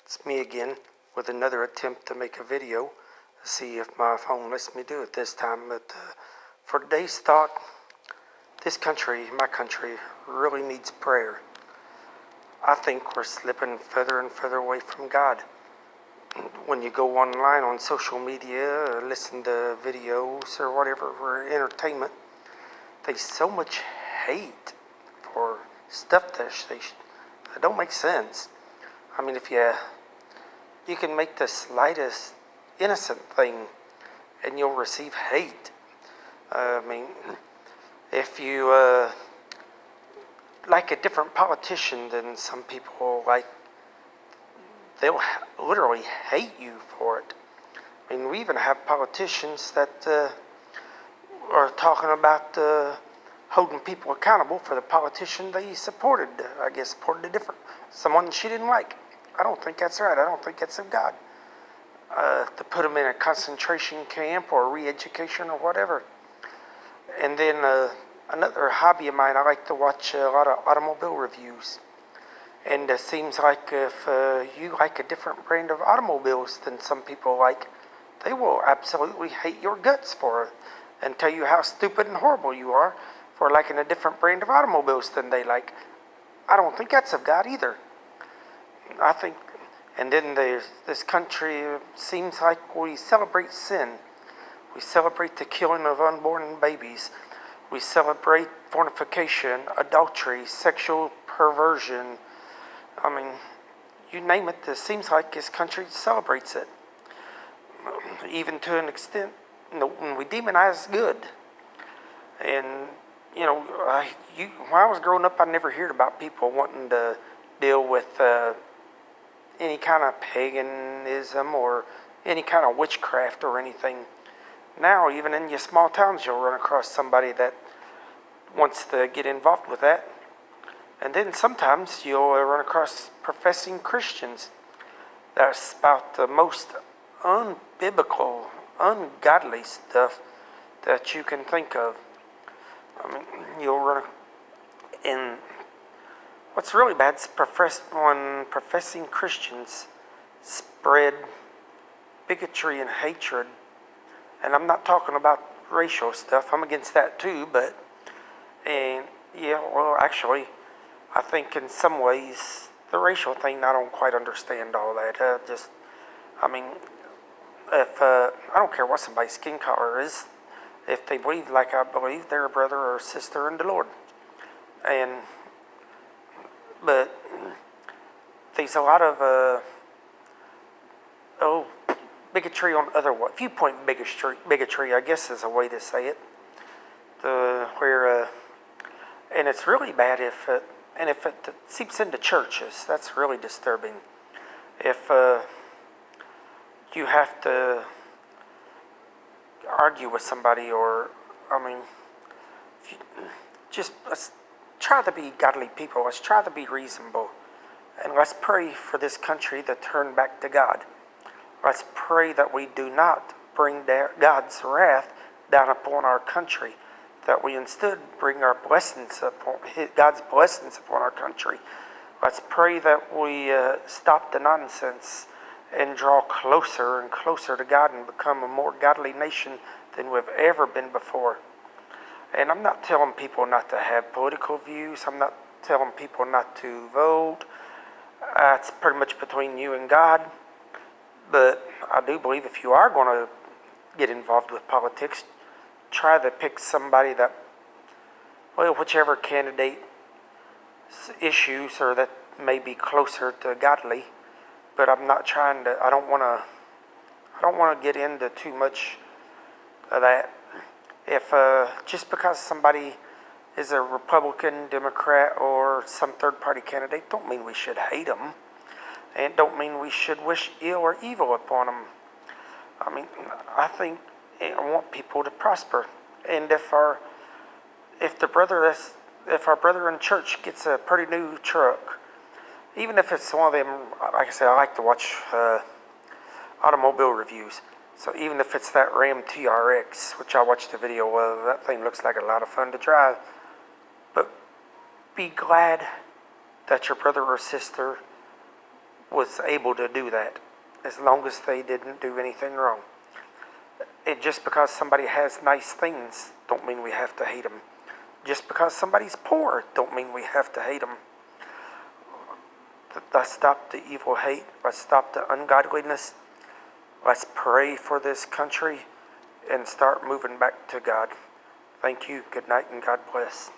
It's me again with another attempt to make a video. See if my phone lets me do it this time. But for today's thought, this country, my country, really needs prayer. I think we're slipping further and further away from God. When you go online on social media, or listen to videos or whatever for entertainment, there's so much hate for stuff that don't make sense. I mean, if you can make the slightest innocent thing and you'll receive hate. If you like a different politician than some people like, they'll literally hate you for it. I mean, we even have politicians that are talking about holding people accountable for the politician they supported. I guess supported someone she didn't like. I don't think that's right. I don't think that's of God. To put them in a concentration camp or re-education or whatever. And then another hobby of mine, I like to watch a lot of automobile reviews. And it seems like if you like a different brand of automobiles than some people like, they will absolutely hate your guts for it and tell you how stupid and horrible you are for liking a different brand of automobiles than they like. I don't think that's of God either. I think, and then this country seems like we celebrate sin. We celebrate the killing of unborn babies. We celebrate fornication, adultery, sexual perversion. I mean, you name it, it seems like this country celebrates it. Even to an extent, when we demonize good. And, when I was growing up, I never heard about people wanting to deal with any kind of paganism or any kind of witchcraft or anything. Now, even in your small towns, you'll run across somebody that wants to get involved with that. And then sometimes you'll run across professing Christians that spout the most unbiblical, ungodly stuff that you can think of. I mean, you'll run in. What's really bad is when professing Christians spread bigotry and hatred. And I'm not talking about racial stuff. I'm against that too. Actually, I think in some ways, the racial thing, I don't quite understand all that. I don't care what somebody's skin color is, if they believe like I believe, they're a brother or sister in the Lord. But there's a lot of bigotry on other viewpoint bigotry, I guess is a way to say it. And it's really bad if it seeps into churches. That's really disturbing. If you have to argue with somebody, let's try to be godly people. Let's try to be reasonable. And let's pray for this country to turn back to God. Let's pray that we do not bring God's wrath down upon our country, that we instead bring God's blessings upon our country. Let's pray that we stop the nonsense and draw closer and closer to God and become a more godly nation than we've ever been before. And I'm not telling people not to have political views. I'm not telling people not to vote. It's pretty much between you and God. But I do believe if you are going to get involved with politics, try to pick somebody that, whichever candidate issues or that may be closer to godly. But I'm not trying to. I don't want to get into too much of that. If just because somebody is a Republican, Democrat, or some third-party candidate, don't mean we should hate them, and don't mean we should wish ill or evil upon them. I mean, I think I want people to prosper, and if our brother in church gets a pretty new truck, even if it's one of them, like I said, I like to watch automobile reviews. So even if it's that Ram TRX, which I watched a video of, that thing looks like a lot of fun to drive. But be glad that your brother or sister was able to do that, as long as they didn't do anything wrong. And just because somebody has nice things, don't mean we have to hate them. Just because somebody's poor, don't mean we have to hate them. Let's stop the evil hate. Let's stop the ungodliness. Let's pray for this country and start moving back to God. Thank you. Good night and God bless.